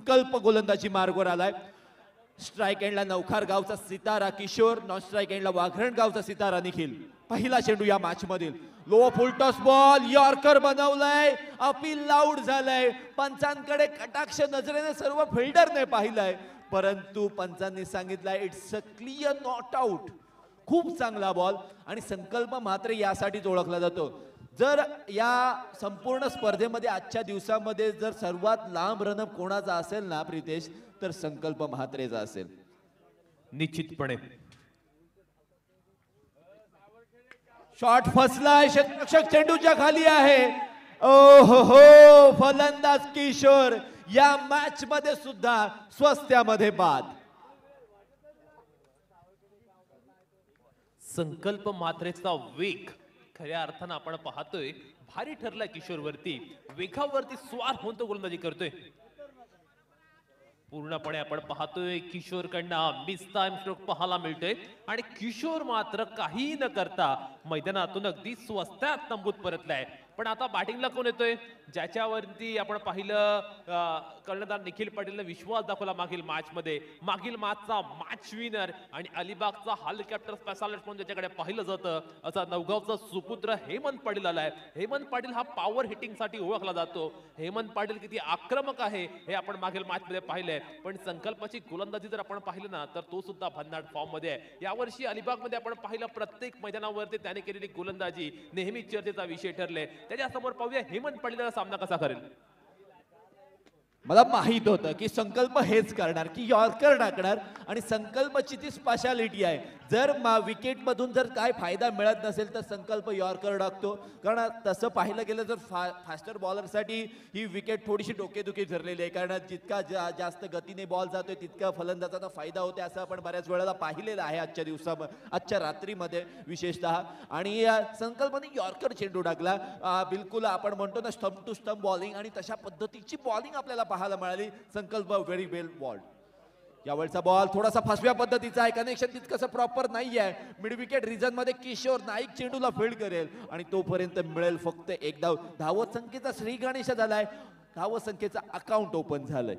संकल्प गोलंदाजी मार्गवर आलाय. स्ट्राइक एंडला नवखार गावचा सितारा किशोर, नॉन स्ट्राइक एंडला वाघरण गावचा सितारा निखिल. पहिला चेंडू या मॅच मधील लो फुलटॉस बॉल, यॉर्कर बनवलाय, अपील लाऊड झालंय. पंचांकडे कटाक्ष नजरेने सर्व फिल्डरने पाहिलंय, परंतु पंचांनी सांगितलंय it's a clear not out. खूप चांगला बॉल आणि संकल्प मात्र यासाठीच ओळखला जातो. जर या संपूर्ण स्पर्धेमध्ये आजच्या दिवसामध्ये जर सर्वात लांब रनअप कोणाचा असेल ना प्रितेश, तर संकल्प म्हात्रेचा असेल निश्चितपणे. शॉट फसलाय, क्षेत्ररक्षक चेंडूच्या खाली आहे. ओ हो, फलंदाज किशोर या मॅच मध्ये सुद्धा स्वस्त्यामध्ये बाद. संकल्प मात्रेचा वेग खऱ्या अर्थानं आपण पाहतोय भारी ठरलाय किशोरवरती. वेगावरती स्वार होऊन तो गोलंदाजी करतोय. पूर्णपणे आपण पाहतोय किशोरकडनं मिस टाइम स्ट्रोक पाहायला मिळतोय आणि किशोर मात्र काही न करता मैदानातून अगदी स्वस्तात तंबूत परतलाय. पण आता बॅटिंगला कोण येतोय, ज्याच्यावरती आपण पाहिलं कर्णधार निखिल पाटीलने विश्वास दाखवला मागील मॅच मध्ये. मागील मॅचचा मॅच विनर आणि अलिबागचा हेलिकॉप्टर स्पेशालिस्ट म्हणून ज्याच्याकडे पाहिलं जातं असा नवगावचा सुपुत्र हेमंत पाटील आलाय. हेमंत पाटील हा पॉवर हिटिंग साठी ओळखला जातो. हेमंत पाटील किती आक्रमक आहे हे आपण मागील मॅच मध्ये पाहिलंय. पण संकल्पाची गोलंदाजी जर आपण पाहिलं ना तर तो सुद्धा भन्नाट फॉर्म मध्ये आहे. यावर्षी अलिबाग मध्ये आपण पाहिलं प्रत्येक मैदानावरती त्याने केलेली गोलंदाजी नेहमी चर्चेचा विषय ठरले. त्याच्या समोर पाहूया हेमंत पाटीलचा सामना कसा करेल. मला माहित होतं की संकल्प हेच करणार की यॉर्कर टाकणार आणि संकल्पची ती स्पेशालिटी आहे. जर विकेट मधून जर काय फायदा मिळत नसेल तर संकल्प यॉर्कर टाकतो. कारण तसं पाहिलं गेलं तर फास्टर बॉलरसाठी ही विकेट थोडीशी डोकेदुखी ठरलेली आहे. कारण जितका जास्त गतीने बॉल जातोय तितका फलंदाजाचा फायदा होतो असं आपण बऱ्याच वेळेला पाहिलेलं आहे आजच्या रात्रीमध्ये विशेषतः. आणि संकल्पने यॉर्कर चेंडू टाकला. बिलकुल आपण म्हणतो ना स्टंप टू स्टंप बॉलिंग आणि तशा पद्धतीची बॉलिंग आपल्याला पाहायला मिळाली. संकल्प व्हेरी वेल बॉल्ड. यावेळचा बॉल थोडासा फसव्या पद्धतीचा आहे, कनेक्शन तितकंसं प्रॉपर नाही आहे. मिड विकेट रिजन मध्ये किशोर नाईक चेंडूला फील्ड करेल आणि तोपर्यंत मिळेल फक्त एक धाव. धावत संख्येचा श्री गणेश झालाय, धावत संख्येचा अकाउंट ओपन झालंय.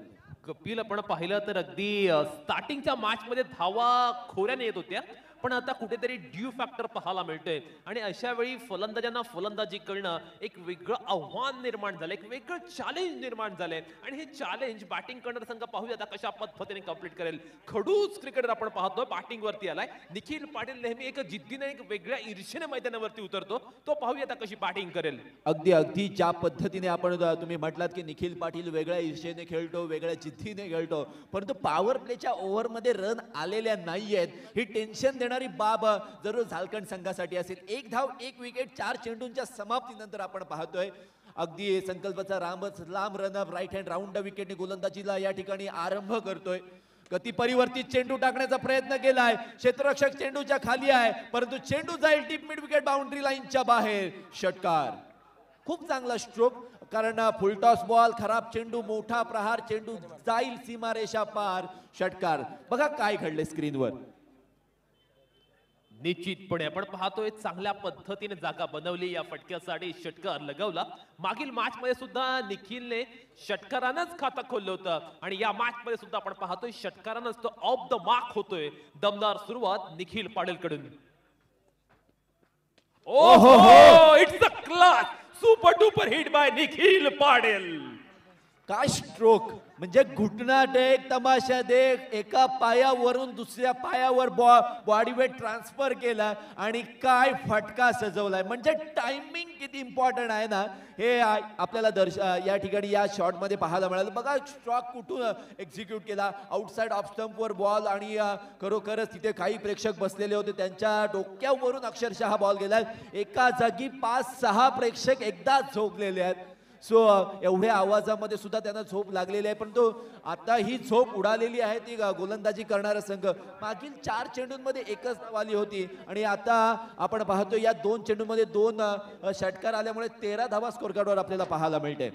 कपिल आपण पाहिलं तर अगदी स्टार्टिंगच्या मॅच मध्ये धावा खोऱ्याने येत होत्या, पण आता कुठेतरी ड्यू फॅक्टर पाहायला मिळतोय. आणि अशा वेळी फलंदाजांना फलंदाजी करणं एक वेगळं आव्हान निर्माण झालंय, एक वेगळं चॅलेंज निर्माण झालंय. आणि हे चॅलेंज बॅटिंग करणारा संघ पाहूया आता कशा पद्धतीने कंप्लीट करेल. खडूस क्रिकेटर आपण पाहतोय बॅटिंग वरती आलाय. निखिल पाटील नेहमी एक जिद्दीने एक वेगळ्या ईर्षेने मैदानावरती उतरतो. तो पाहूया आता कशी बॅटिंग करेल. अगदी अगदी ज्या पद्धतीने आपण तुम्ही म्हटलात की निखिल पाटील वेगळ्या ईर्षेने खेळतो, वेगळ्या जिद्दीने खेळतो, परंतु पॉवर प्लेच्या ओव्हर मध्ये रन आलेल्या नाहीयेत. ही टेन्शन देणारी बाब जरूर झारखंड संघासाठी असेल. एक धाव एक विकेट 4 चेंडूंच्या समाप्तीनंतर आपण पाहतोय अगदी संकल्पाचा लांब रनअप राईट हँड राऊंड विकेटने गोलंदाजीला या ठिकाणी आरंभ करतोय. गती परिवर्तित चेंडू टाकण्याचा प्रयत्न केलाय. क्षेत्ररक्षक चेंडूच्या खाली आहे, परंतु चेंडू जाईल डीप मिड विकेट बाउंड्री लाईनच्या बाहेर. षटकार. खूप चांगला स्ट्रोक, कारण फुलटॉस बॉल, खराब चेंडू, मोठा प्रहार, चेंडू जाईल सीमारेषा पार. षटकार. बघा काय घडले स्क्रीनवर. निश्चितपणे आपण पाहतोय चांगल्या पद्धतीने जागा बनवली या फटक्यासाठी. षटकार लगवला. मागील मॅच मध्ये सुद्धा निखिलने षटकारानंच खातं खोललं होतं आणि या मॅच मध्ये सुद्धा आपण पाहतोय षटकारानंच तो ऑफ द मार्क होतोय. दमदार सुरुवात निखिल पाटील कडून. ओहो, it's a class super duper hit by Nikhil Patil. काय स्ट्रोक, म्हणजे घुटना देख, तमाशा देख, एका पायावरून दुसऱ्या पायावर बॉडी वेट ट्रान्सफर केला आणि काय फटका सजवलाय. म्हणजे टायमिंग किती इम्पॉर्टंट आहे ना हे आपल्याला या ठिकाणी या शॉट मध्ये पाहायला मिळालं. बघा स्ट्रोक कुठून एक्झिक्यूट केला. आउटसाइड ऑफ स्टंप वर बॉल आणि खरोखरच तिथे काही प्रेक्षक बसलेले होते, त्यांच्या डोक्यावरून अक्षरशः हा बॉल गेला. एका जागी 5-6 प्रेक्षक एकदा झोपलेले आहेत. सो एवढ्या आवाजामध्ये सुद्धा त्यांना झोप लागलेली आहे, परंतु आता ही झोप उडालेली आहे ती गोलंदाजी करणारा संघ. मागील 4 चेंडूंमध्ये एकच धाव आली होती आणि आता आपण पाहतो या 2 चेंडूंमध्ये 2 षटकार आल्यामुळे 13 धावा स्कोर कार्डवर आपल्याला पाहायला मिळते.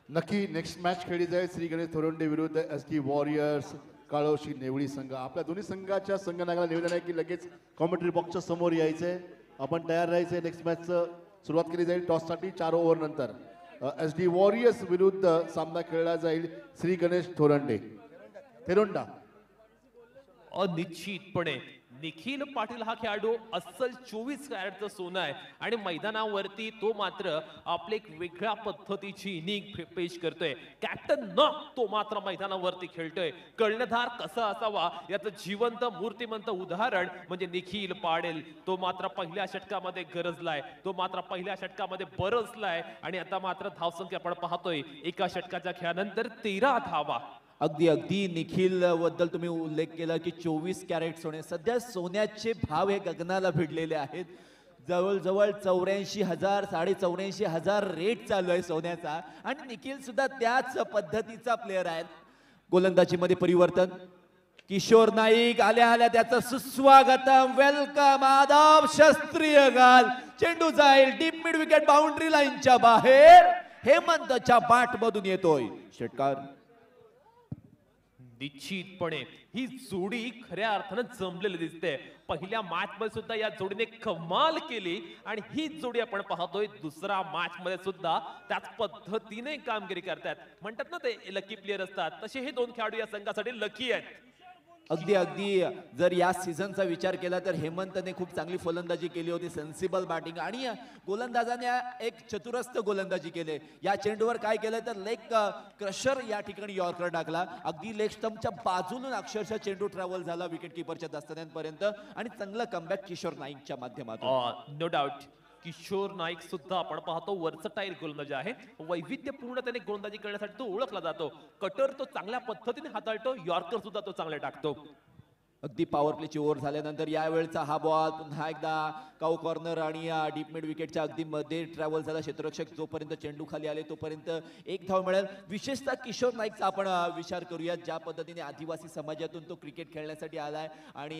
नक्की नेक्स्ट मॅच खेळली जाईल श्री गणेश थोरंडे विरुद्ध एसटी वॉरियर्स काळोशी नेवळी संघ. आपल्या दोन्ही संघाच्या संघनायकाला निवेदन आहे की लगेच कॉमेंट्री बॉक्सच्या समोर यायचंय. आपण तयार राहायचंय. नेक्स्ट मॅचचं सुरुवात केली जाईल टॉससाठी 4 ओव्हर नंतर. SD वॉरियर्स विरुद्ध सामना खेळला जाईल श्री गणेश थेरोंडा. निश्चितपणे निखिल पाटील हा खेळाडू अस्सल 24 कॅरेटचं सोनं आहे आणि मैदानावरती तो मात्र आपली एक वेगळ्या पद्धतीची इनिंग पेश करतोय. कॅप्टन न तो मात्र मैदानावरती खेळतोय. कर्णधार कसा असावा याचं जिवंत मूर्तिमंत उदाहरण म्हणजे निखिल पाटील. तो मात्र पहिल्या षटकामध्ये गरजलाय, तो मात्र पहिल्या षटकामध्ये बरसलाय आणि आता मात्र धावसंख्या आपण पाहतोय एका षटकाच्या खेळानंतर 13 धावा. अगदी अगदी निखिल बद्दल तुम्ही उल्लेख केला की 24 कॅरेट सोने. सध्या सोन्याचे भाव हे गगनाला भिडलेले आहेत. जवळजवळ 84,000 84,500 रेट चालू आहे सोन्याचा आणि निखिल सुद्धा त्याच पद्धतीचा प्लेअर आहे. गोलंदाजीमध्ये परिवर्तन. किशोर नाईक आल्या आल्या त्याचं सुस्वागतम, वेलकम, आदाब, शस्त्रीय गाल. चेंडू जाईल डीप मिड विकेट बाउंड्री लाईनच्या बाहेर. हेमंतच्या बाट मधून येतोय षटकार. निश्चितपणे ही जोडी खऱ्या अर्थानं जमलेली दिसते. पहिल्या मॅच मध्ये सुद्धा या जोडीने कमाल केली आणि ही जोडी आपण पाहतोय दुसरा मॅच मध्ये सुद्धा त्याच पद्धतीने कामगिरी करतात. म्हणतात ना ते लकी प्लेअर असतात, तसे हे दोन खेळाडू या संघासाठी लकी आहेत. अगदी अगदी जर या सीझनचा विचार केला तर हेमंतने खूप चांगली फलंदाजी केली होती, सेन्सिबल बॅटिंग आणि गोलंदाजाने एक चतुरस्थ गोलंदाजी केली. या चेंडूवर काय केलं तर लेग क्रशर या ठिकाणी यॉर्कर टाकला. अगदी लेग स्टंपच्या बाजूला अक्षरशः चेंडू ट्रॅव्हल झाला विकेट किपरच्या दस्तान्यांपर्यंत आणि चांगलं कमबॅक किशोर नाईकच्या माध्यमातून. नो डाऊट किशोर नाईक सुद्धा आपण पाहतो वर्सटाईल गोलंदाज आहे. वैविध्यपूर्ण त्याने गोलंदाजी करण्यासाठी तो ओळखला जातो. कटर तो चांगल्या पद्धतीने हाताळतो, यॉर्कर सुद्धा तो चांगला टाकतो. अगदी पॉवर प्लेची ओव्हर झाल्यानंतर यावेळचा हा बॉल पुन्हा एकदा काऊ कॉर्नर आणि डीप मिड विकेटच्या अगदी मध्ये ट्रॅव्हल झाला. क्षेत्ररक्षक जोपर्यंत चेंडू खाली आले तोपर्यंत एक धाव मिळेल. विशेषतः किशोर नाईकचा आपण विचार करूया. ज्या पद्धतीने आदिवासी समाजातून तो क्रिकेट खेळण्यासाठी आलाय आणि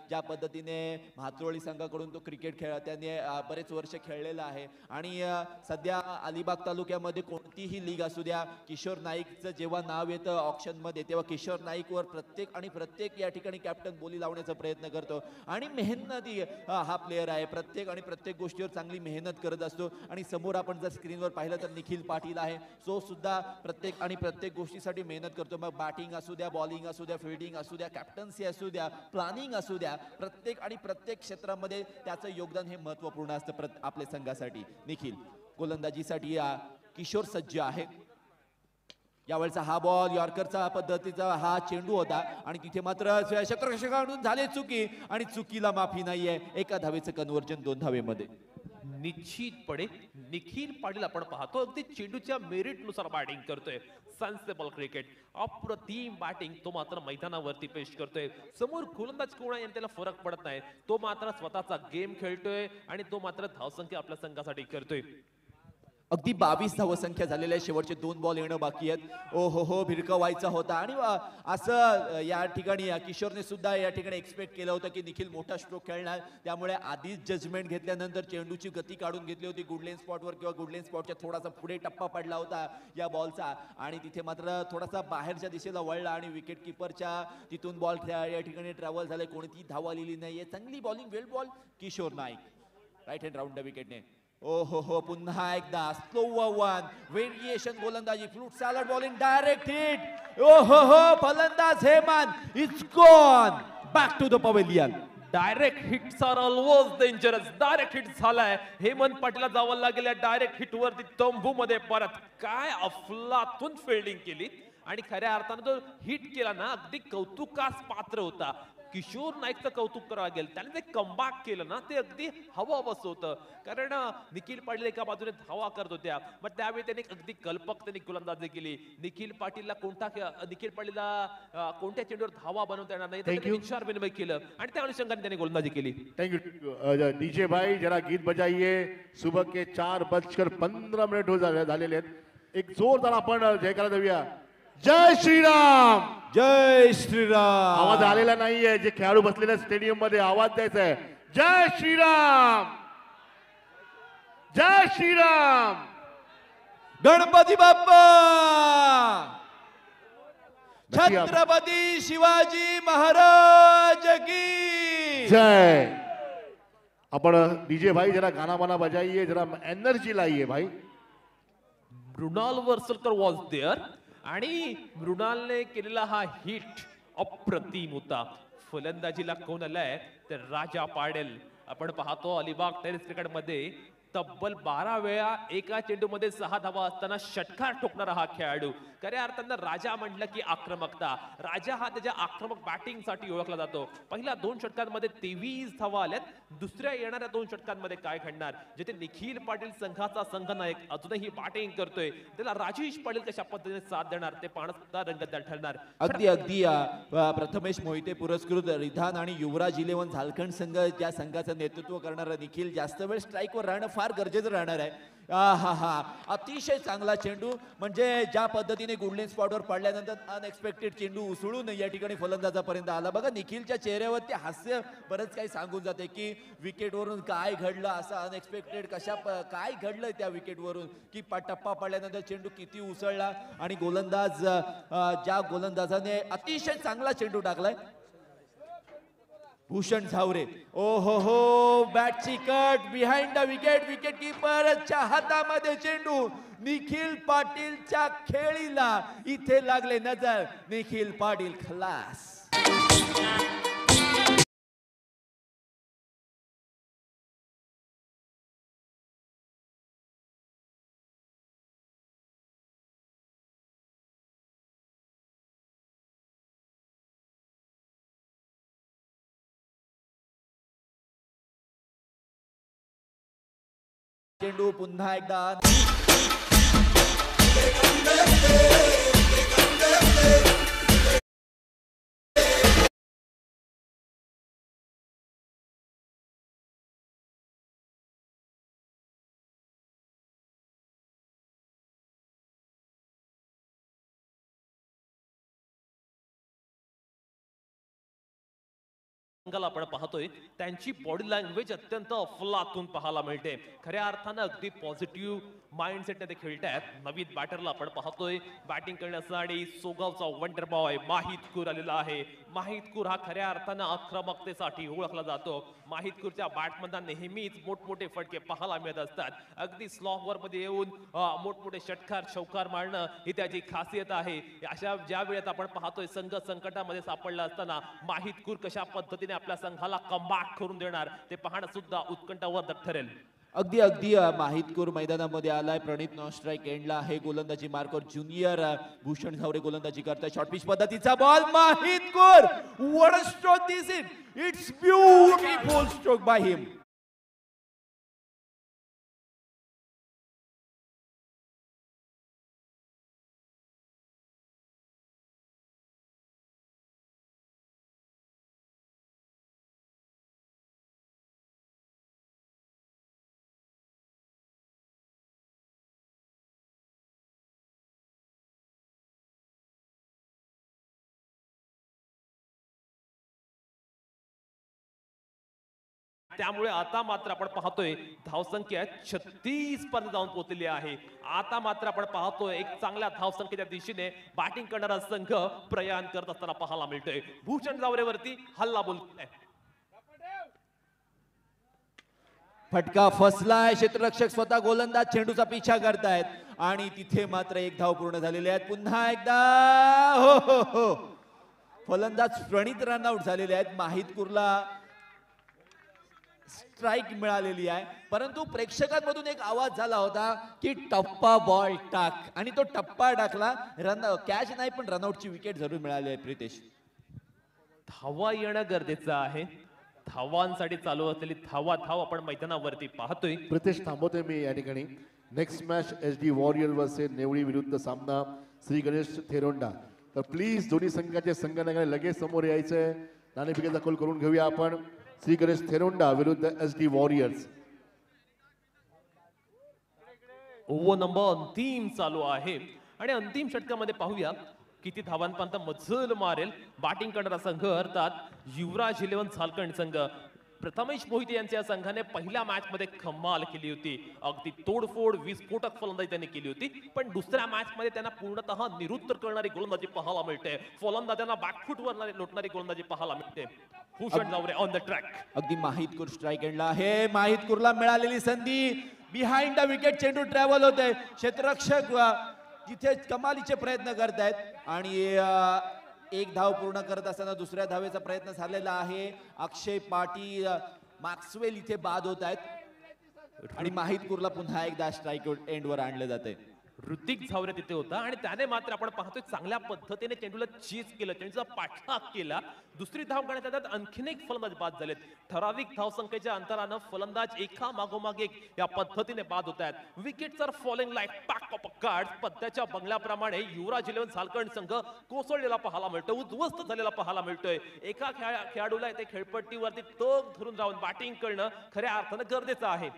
ज्या पद्धतीने म्हात्रोळी संघाकडून तो क्रिकेट त्याने बरेच वर्ष खेळलेला आहे आणि सध्या अलिबाग तालुक्यामध्ये कोणतीही लीग असू द्या, किशोर नाईकचं जेव्हा नाव येतं ऑप्शनमध्ये तेव्हा किशोर नाईकवर प्रत्येक या ठिकाणी कॅप्टन बोली लावण्याचा प्रयत्न करतो आणि मेहनती हा प्लेअर आहे. प्रत्येक गोष्टीवर चांगली मेहनत करत असतो आणि समोर आपण जर स्क्रीनवर पाहिलं तर निखिल पाटील आहे, जो सुद्धा प्रत्येक गोष्टीसाठी मेहनत करतो. मग बॅटिंग असू द्या, बॉलिंग असू द्या, फिल्डिंग असू द्या, कॅप्टन्सी असू द्या, प्लॅनिंग असू द्या, प्रत्येक क्षेत्रामध्ये त्याचं योगदान हे महत्त्वपूर्ण असतं आपल्या संघासाठी. निखिल गोलंदाजीसाठी किशोर सज्ज आहे. यावेळचा हा बॉल यॉर्करचा पद्धतीचा हा चेंडू होता आणि तिथे मात्र क्षेत्ररक्षकाकडून झाले चुकी आणि चुकीला माफी नाहीये. एका धावेचं कन्व्हर्जन 2 धावेमध्ये. निश्चितपणे निखिल पाटील आपण पाहतो अगदी चेंडूच्या मेरिट नुसार बॅटिंग करतोय. सेन्सिबल क्रिकेट, अप्रतिम बॅटिंग तो मात्र मैदानावरती पेश करतोय. समोर गोलंदाज कोण आहे त्याला फरक पडत नाही. तो मात्र स्वतःचा गेम खेळतोय आणि तो मात्र धावसंख्या आपल्या संघासाठी करतोय. अगदी 22 धावसंख्या झालेल्या आहे. शेवटचे 2 बॉल येणं बाकी आहेत. ओ हो भिरकवायचा होता आणि असं या ठिकाणी किशोरने सुद्धा या ठिकाणी एक्सपेक्ट केलं होतं की निखिल मोठा स्ट्रोक खेळणार, त्यामुळे आधीच जजमेंट घेतल्यानंतर चेंडूची गती काढून घेतली होती गुडलेन स्पॉटवर किंवा गुडलेन स्पॉटच्या थोडासा पुढे टप्पा पडला होता या बॉलचा आणि तिथे मात्र थोडासा बाहेरच्या दिशेला वळला आणि विकेट किपरच्या तिथून बॉल या ठिकाणी ट्रॅव्हल झाले. कोणतीही धाव आलेली नाहीये. चांगली bowling, well ball Kishor Naik right hand round विकेटने. ओ हो पुन्हा एकदा स्लो वन व्हेरिएशन गोलंदाजी, फ्लूट सॅलड बॉलिंग, डायरेक्ट हिट. ओ हो फलंदाज Hemant it's gone back to the pavilion. Direct hits are always dangerous. Direct hit झालाय. हेमंत पाटीलला जावं लागेल डायरेक्ट हिट वरती तंबू मध्ये परत. काय अफलातून फिल्डिंग केली आणि खऱ्या अर्थानं जो हिट केला ना अगदी कौतुकास पात्र होता. किशोर नाईकचं कौतुक करावं लागेल. त्याने ते कमबॅक केलं ना ते अगदी हवाबस होतं. कारण निखिल पाटील एका बाजूने धावा करत होत्या, मग त्यावेळी त्याने अगदी कल्पक त्यांनी गोलंदाजी केली. निखिल पाटीलला कोणत्या चेंडूवर धावा बनवता येणार नाही त्याने विचार विनिमय केलं आणि त्या अनुषंगाने त्याने गोलंदाजी केली. थँक्यू डीजे भाई, जरा गीत बजाइए. सुबह के 4:15 झालेले आहेत. एक जोरदार आपण जयकारा देऊया. जय श्रीराम. जय श्रीराम. आवाज आलेला नाहीये. जे खेळाडू बसलेल्या स्टेडियम मध्ये आवाज द्यायचा आहे. जय श्रीराम, जय श्रीराम. गणपती बाप्पा, छत्रपती शिवाजी महाराज की जय. आपण डीजे भाई जरा गाना बजाइए, जरा एनर्जी लाइए भाई. मृणाल वरसलकर वॉज देअर आणि मृणालने केलेला हा हिट अप्रतिम होता. फलंदाजीला कोण आलाय तर राजा पाडेल. आपण पाहतो अलिबाग टेनिस क्रिकेट मध्ये तब्बल 12 वेळा एका चेंडूमध्ये 6 धावा असताना षटकार ठोकणारा हा खेळाडू. खऱ्या अर्थानं राजा म्हटलं की आक्रमकता. राजा हा त्याच्या आक्रमक बॅटिंगसाठी ओळखला जातो. पहिल्या 2 षटकांमध्ये 23 धावा आल्यात. दुसऱ्या येणाऱ्या 2 षटकांमध्ये काय घडणार, जिथे निखिल पाटील संघाचा संघनायक अजूनही बॅटिंग करतोय, त्याला राजेश पाटील कशा पद्धतीने साथ देणार ते पाहणं सुद्धा रंगतदार ठरणार. अगदी प्रथमेश मोहिते पुरस्कृत रिधान आणि युवराज 11 झारखंड संघ ज्या संघाचं नेतृत्व करणारा निखिल जास्त वेळ स्ट्राईकवर राहणं फार गरजेचं राहणार आहे. हा अतिशय चांगला चेंडू, म्हणजे ज्या पद्धतीने गुडलेन स्पॉटवर पडल्यानंतर अनएक्सपेक्टेड चेंडू उसळून या ठिकाणी फलंदाजापर्यंत आला. बघा निखिलच्या चेहऱ्यावर ते हास्य बरंच काही सांगून जाते की विकेटवरून काय घडलं, असं अनएक्सपेक्टेड काय घडलं त्या विकेटवरून की टप्पा पडल्यानंतर चेंडू किती उसळला आणि गोलंदाज ज्या गोलंदाजाने अतिशय चांगला चेंडू टाकलाय भूषण झावरे. ओ हो बॅटची cut behind the wicket. Wicket कीपरच्या हातामध्ये चेंडू. निखिल पाटीलच्या खेळीला इथे लागले नजर. निखिल पाटील खलास. चेंडू पुन्हा एकदा संघाला आपण पाहतोय त्यांची बॉडी लँग्वेज अत्यंत अफलातून पाहायला मिळते. खऱ्या अर्थानं अगदी पॉझिटिव्ह माइंडसेटने ते खेळतायत. नवीन बॅटरला आपण पाहतोय बॅटिंग करण्यासाठी सोगावचा वंडर बॉय माहितकूर आलेला आहे. माहितकूर हा खऱ्या अर्थानं आक्रमकतेसाठी ओळखला जातो. माहितकूरच्या बॅटमधला नेहमीच मोठमोठे फटके पाहायला मिळत असतात. अगदी स्लॉवर मध्ये येऊन मोठमोठे षटकार चौकार मारणं ही त्याची खासियत आहे. अशा ज्या वेळेत आपण पाहतोय संघ संकटामध्ये सापडला असताना माहितकूर कशा पद्धतीने आपल्या संघाला कमबॅक करून देणार ते पाहणं सुद्धा उत्कंठावर्धक ठरेल. अगदी माहितकूर मैदानामध्ये आलाय. प्रणित नॉन स्ट्राईक एंडला आहे. गोलंदाजी मार्कर ज्युनियर भूषण झावरे गोलंदाजी करताय. शॉर्ट पिच पद्धतीचा बॉल. माहितकूर what a stroke this it's beautiful stroke by him. त्यामुळे आता मात्र आपण पाहतोय धावसंख्या 36 पर्यंत जाऊन पोहोचलेली आहे. आता मात्र आपण पाहतोय एक चांगल्या धावसंख्येच्या दिशेने बॅटिंग करणारा संघ प्रयाण करत असताना पाहायला मिळतोय. भूषण जावरेवरती हल्ला बोल. फटका फसलाय. क्षेत्ररक्षक स्वतः गोलंदाज चेंडूचा पिछा करतायत आणि तिथे मात्र एक धाव पूर्ण झालेली आहे. पुन्हा एकदा हो फलंदाज प्रणित रनआउट झालेले आहेत. माहितकूरला स्ट्राइक मिळालेली आहे, परंतु प्रेक्षकांमधून एक आवाज झाला होता की टप्पा बॉल टाक, आणि तो टप्पा टाकला. रन कॅच नाही पण रनआउटची विकेट जरूर मिळाली आहे. प्रितेश, धावा येणं गरजेचं आहे. धावांसाठी चालू असलेली धाव आपण मैदानावरती पाहतोय. प्रितेश थांबवतोय मी या ठिकाणी. Next match SD warrior versus Nevali विरुद्ध सामना श्री गणेश थेरोंडा. तर प्लीज दोन्ही संघाचे संघनायकाने लगेच समोर यायचंय. नाणेफेकीचा कॉल करून घेऊया आपण. श्री गणेश थेरोंडा विरुद्ध SD वॉरियर्स. ओव्हर नंबर अंतिम चालू आहे आणि अंतिम षटकामध्ये पाहूया किती धावांपर्यंत मजल मारेल बॅटिंग करणारा संघ, अर्थात युवराज 11 झारखंड संघ. प्रथमेश मोहिते यांच्या संघाने पहिल्या मॅच मध्ये कमाल केली होती. अगदी तोडफोड विस्फोटक फलंदाजी त्यांनी केली होती, पण दुसऱ्या मॅच मध्ये त्यांना पूर्णतः निरुत्तर करणारी गोलंदाजी पाहायला मिळते. फलंदाजांना बॅकफुटवर लोटणारी गोलंदाजी पाहायला मिळते. Bhushan Jaware on the track. अगदी माहितकूर स्ट्राइक एंडला आहे. माहितकूरला मिळालेली संधी बिहाइंड द विकेट चेंडू ट्रॅव्हल होत आहे. क्षेत्ररक्षक तिथे कमालीचे प्रयत्न करतायत आणि एक धाव पूर्ण करत असताना दुसऱ्या धावेचा प्रयत्न झालेला आहे. अक्षय पाटील मॅक्सवेल इथे बाद होत आहेत आणि माहितपूरला पुन्हा एकदा स्ट्राईक एंडवर आणले जाते. ऋतिक झावरे तिथे होता आणि त्याने मात्र आपण पाहतोय चांगल्या पद्धतीने चेंडूला चीज केलं, चेंडूचा पाठलाग केला. दुसरी धाव काढण्यात येतात, आणखीन एक फलंदाज बाद झालेत. ठराविक धावसंख्येच्या अंतरानं फलंदाज एका मागोमाग एक या पद्धतीने बाद होत आहेत. Wickets are falling like pack of cards. पत्त्याच्या बंगल्याप्रमाणे युवराज 11 झारखंड संघ कोसळलेला पाहायला मिळतोय, उद्ध्वस्त झालेला पाहायला मिळतोय. एका खेळाडूला इथे खेळपट्टीवरती तग धरून राहून बॅटिंग करणं खऱ्या अर्थानं गरजेचं आहे.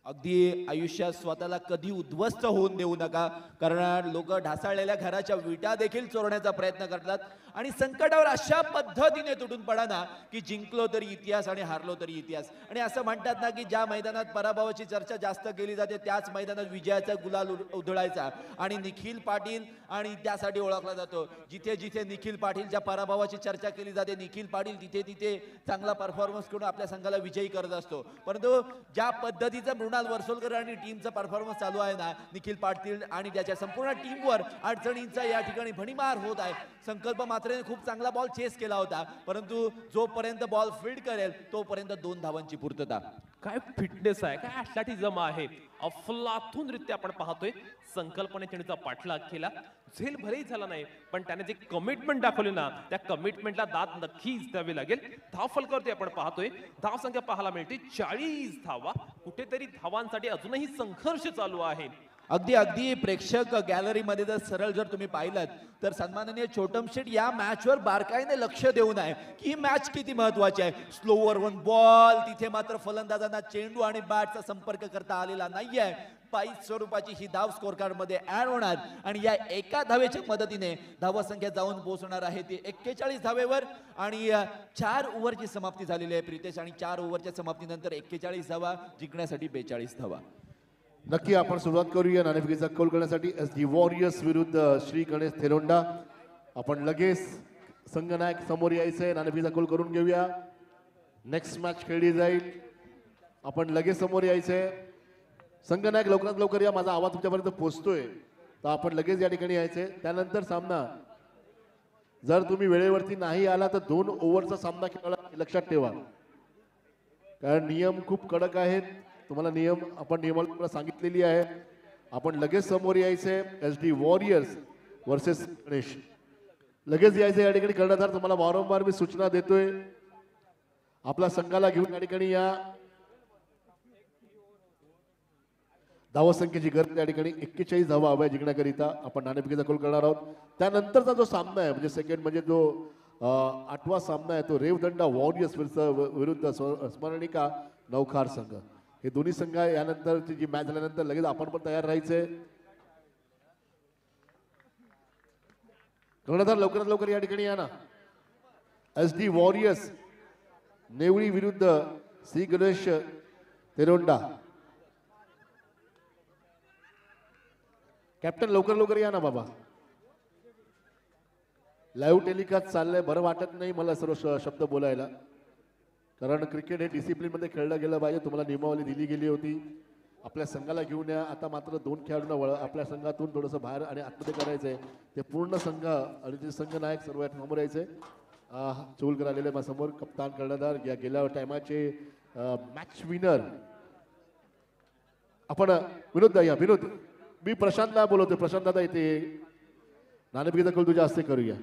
अगदी आयुष्यात स्वतःला कधी उद्ध्वस्त होऊन देऊ नका, कारण लोक ढासळलेल्या घराच्या विटा देखील चोरण्याचा प्रयत्न करतात आणि संकटावर अशा पद्धतीने तुटून पडा ना की जिंकलो तरी इतिहास आणि हारलो तरी इतिहास. आणि असं म्हणतात ना की ज्या मैदानात पराभवाची चर्चा जास्त केली जाते त्याच मैदानात विजयाचा गुलाल उधळायचा. आणि निखिल पाटील आणि त्यासाठी ओळखला जातो. जिथे जिथे निखिल पाटीलच्या पराभवाची चर्चा केली जाते, निखिल पाटील तिथे तिथे चांगला परफॉर्मन्स करून आपल्या संघाला विजयी करत असतो. परंतु ज्या पद्धतीचा मृणाल वर्सोलकर आणि टीमचा परफॉर्मन्स चालू आहे ना, निखिल पाटील आणि त्याच्या संपूर्ण टीमवर अडचणींचा या ठिकाणी भडीमार होत आहे. संकल्प मात्र खूप चांगला बॉल चेस केला होता, परंतु जोपर्यंत बॉल फील्ड करेल तोपर्यंत 2 धावांची पूर्तता. काय फिटनेस आहे, काय ॲथलेटिझम आहे. अफलातूनरित्या आपण पाहतोय संकल्पने चेंडूचा पाठलाग केला. झेल भलेही झाला नाही, पण त्याने जे कमिटमेंट दाखवली ना त्या कमिटमेंटला दाद नक्कीच द्यावी लागेल. धाव फलकावरती आपण पाहतोय धाव संख्या पाहायला मिळते 40 धावा. कुठेतरी धावांसाठी अजूनही संघर्ष चालू आहे. अगदी अगदी प्रेक्षक गॅलरीमध्ये जर सरळ जर तुम्ही पाहिलात तर सन्माननीय छोटम शेठ या मॅचवर बारकाईने लक्ष देऊन आहे की ही मॅच किती महत्वाची आहे. स्लोवर वन बॉल, तिथे मात्र फलंदाजांना चेंडू आणि बॅटचा संपर्क करता आलेला नाहीये. 22 स्वरूपाची ही धाव स्कोर कार्ड मध्ये ऍड होणार आणि या एका धावेच्या मदतीने धावसंख्या जाऊन पोहोचणार आहे ती 41 धावेवर. आणि 4 ओव्हरची समाप्ती झालेली आहे प्रितेश आणि 4 ओव्हरच्या समाप्तीनंतर 41 धावा जिंकण्यासाठी 42 धावा. नक्की आपण सुरुवात करूया नाणेफेकीचा कौल करण्यासाठी. SD वॉरियर्स विरुद्ध श्री गणेश थेरोंडा. आपण लगेच संघनायक समोर यायचंय, नाणेफेकीचा कौल करून घेऊया. नेक्स्ट मॅच खेळली जाईल, आपण लगेच समोर यायचंय. संघनायक लवकरात लवकर या, माझा आवाज तुमच्यापर्यंत पोहोचतोय तर आपण लगेच या ठिकाणी यायचंय. त्यानंतर सामना जर तुम्ही वेळेवरती नाही आला तर 2 ओव्हरचा सामना खेळायला लक्षात ठेवा, कारण नियम खूप कडक आहेत. तुम्हाला नियम आपण नियमावली सांगितलेली आहे. आपण लगेच समोर यायचंय. SD warriors versus Ganesh. लगेच यायचं या ठिकाणी. कर्णधार तुम्हाला वारंवार मी सूचना देतोय, आपल्या संघाला घेऊन या ठिकाणी या. धावसंख्येची गरज या ठिकाणी 41 धावा हव्या जिंकण्याकरिता. आपण नाणेफेकीचा कौल करणार आहोत. त्यानंतरचा जो सामना आहे म्हणजे सेकंड म्हणजे जो 8वा सामना आहे तो रेवदंडा वॉरियर्स विरुद्ध स्मरणिका नौखार संघ. हे दोन्ही संघ यानंतरची जी मॅच झाल्यानंतर लगेच आपण पण तयार राहायचंय. कर्णधार लवकरात लवकर या ठिकाणी या ना. SD वॉरियर्स नेवळी विरुद्ध श्री गणेश तेरोंडा. कॅप्टन लवकर लवकर या ना बाबा. लाईव्ह टेलिकास्ट चाललंय, बरं वाटत नाही मला सर्व शब्द बोलायला, कारण क्रिकेट हे डिसिप्लिन मध्ये खेळलं गेलं पाहिजे. तुम्हाला नियमावली दिली गेली होती, आपल्या संघाला घेऊन या. आता मात्र 2 खेळाडूंना आपल्या संघातून थोडंसं बाहेर आणि आतमध्ये करायचंय. ते पूर्ण संघ आणि ते संघ नायक सर्व समोर यायचंय. चौलकर आलेले माझ्या समोर, कप्तान कर्णधार या गेल्या टायमाचे मॅच विनर. आपण विनोद या. विनोद, मी प्रशांतला बोलवतोय. प्रशांत दादा इथे नाणेफेकीचा कौल तुझ्या हस्ते करूया.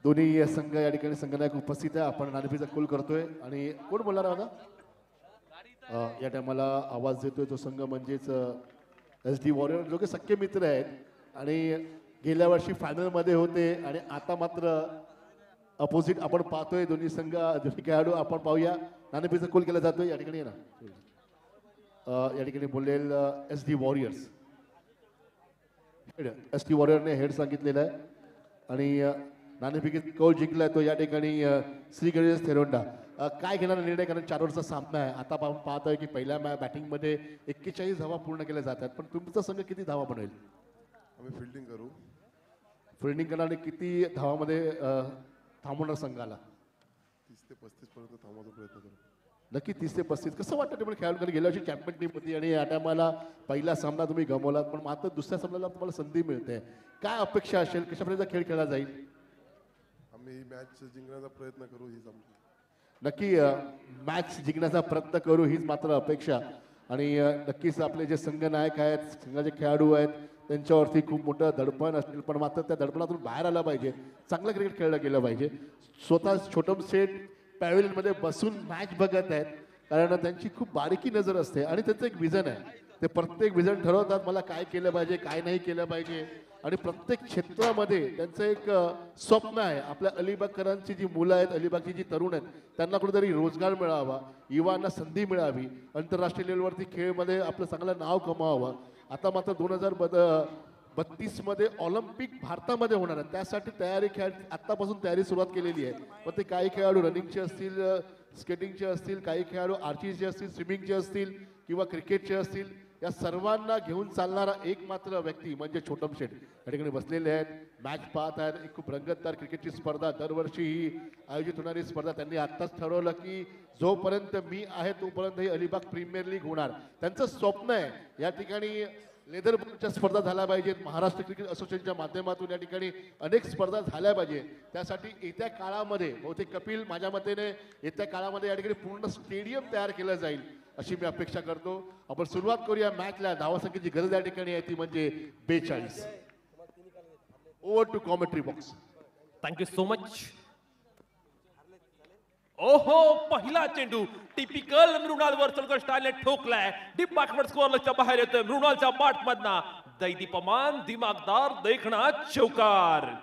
दोन्ही संघ या ठिकाणी संघनायक उपस्थित आहे. आपण नाणेफेकीचा कौल करतोय आणि कोण बोलणार होता या टायमाला आवाज देतोय तो संघ म्हणजेच SD वॉरियर, जो की सख्खे मित्र आहेत आणि गेल्या वर्षी फायनल मध्ये होते आणि आता मात्र अपोजिट आपण पाहतोय दोन्ही संघ दोन्ही खेळाडू आपण पाहूया. नाणेफेकीचा कॉल केला जातोय या ठिकाणी ना या ठिकाणी बोलेल S D warriors. S T वॉरियरने हेड सांगितलेलं आहे आणि नाणेफेकीत कौल जिंकलाय तो या ठिकाणी श्री गणेश थेरोंडा. काय घेणार निर्णय, कारण 4 ओव्हरचा सामना आहे. आता आपण पाहतोय की पहिल्या बॅटिंगमध्ये 41 धावा पूर्ण केल्या जातात, पण तुमचा संघ किती धावा बनवेल? आम्ही फिल्डिंग करू. फिल्डिंग करणार आणि किती धावामध्ये थांबवणार संघाला? 30 ते 35 पर्यंत थांबवायचा प्रयत्न करू. नक्की 30 ते 35. कसं वाटतं तुम्हाला खेळाडूकडे? गेल्या वर्षी चॅम्पियन टीम होती आणि या टायमाला पहिला सामना तुम्ही गमावलात, पण मात्र दुसऱ्या सामन्याला तुम्हाला संधी मिळते. काय अपेक्षा असेल, कशा प्रकारचा खेळ खेळला जाईल? आम्ही ही मॅच जिंकण्याचा प्रयत्न करू, हीच आमची. नक्की मॅच जिंकण्याचा प्रयत्न करू हीच मात्र अपेक्षा. आणि नक्कीच आपले जे संघनायक आहेत, संघाचे खेळाडू आहेत, त्यांच्यावरती खूप मोठं दडपण असेल, पण मात्र त्या दडपणातून बाहेर आलं पाहिजे. चांगलं क्रिकेट खेळलं गेलं पाहिजे. स्वतः छोटम शेठ पॅव्हेलियनमध्ये बसून मॅच बघत आहेत, कारण त्यांची खूप बारीकी नजर असते आणि त्यांचं एक विजन आहे. ते प्रत्येक विजन ठरवतात मला काय केलं पाहिजे, काय नाही केलं पाहिजे. आणि प्रत्येक क्षेत्रामध्ये त्यांचं एक स्वप्न आहे. आपल्या अलिबागकरांची जी मुलं आहेत, अलिबागची जी तरुण आहेत, त्यांना कुठेतरी रोजगार मिळावा, युवांना संधी मिळावी, आंतरराष्ट्रीय लेवलवरती खेळमध्ये आपलं चांगलं नाव कमावावं. आता मात्र 2032 मध्ये ऑलिम्पिक भारतामध्ये होणार आहे, त्यासाठी आत्तापासून तयारी सुरुवात केलेली आहे. पण ते काही खेळाडू रनिंगचे असतील, स्केटिंगचे असतील, काही खेळाडू आर्चरीचे असतील, स्विमिंगचे असतील किंवा क्रिकेटचे असतील, या सर्वांना घेऊन चालणारा एकमात्र व्यक्ती म्हणजे छोटम शेठ या ठिकाणी बसलेले आहेत, मॅच पाहत आहेत. एक खूप रंगतदार क्रिकेटची स्पर्धा, दरवर्षी ही आयोजित होणारी स्पर्धा. त्यांनी आत्ताच ठरवलं की जोपर्यंत मी आहे तोपर्यंत ही अलिबाग प्रीमियर लीग होणार. त्यांचं स्वप्न आहे या ठिकाणी लेदर बॉलच्या स्पर्धा झाल्या पाहिजेत. महाराष्ट्र क्रिकेट असोसिएशनच्या माध्यमातून या ठिकाणी अनेक स्पर्धा झाल्या पाहिजे. त्यासाठी येत्या काळामध्ये बहुतेक कपिल माझ्या मतेने येत्या काळामध्ये या ठिकाणी पूर्ण स्टेडियम तयार केलं जाईल अशी मी अपेक्षा करतो. आपण सुरुवात करूया मॅचला. धावासंख्येची गरज या ठिकाणी आहे ती म्हणजे 42. Over to commentary box. Thank you so much. ओहो, पहिला चेंडू टिपिकल मृणाल वर्सलकर स्टाईलने ठोकलाय. डीप बॅकवर्ड स्कोअरच्या बाहेर येतोय. मृणालच्या बाट मधना दैदीपमान दिमागदार देखणा चौकार.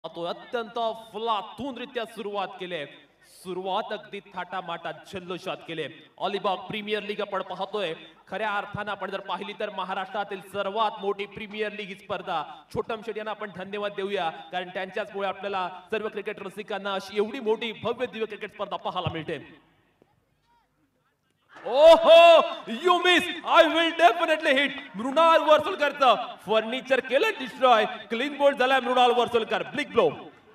तो अत्यंत फलातूनरित्या सुरुवात केली. सुरुवात अगदी थाटामाटात जल्लोषात केले. अलिबाग प्रीमियर लीग आपण पाहतोय. खऱ्या अर्थानं आपण जर पाहिली तर महाराष्ट्रातील सर्वात मोठी प्रीमियर लीग ही स्पर्धा. छोटम शेट्टी यांना आपण धन्यवाद देऊया, कारण त्यांच्याचमुळे आपल्याला सर्व क्रिकेट रसिकांना अशी एवढी मोठी भव्य दिव्य क्रिकेट स्पर्धा पाहायला मिळते. ओहो, you miss, I will definitely hit. Mrunal वर्सोलकरचं फर्निचर केलं डिस्ट्रॉय. क्लीन बोल्ड झालाय मृणाल वर्सोलकर. Bleak blow.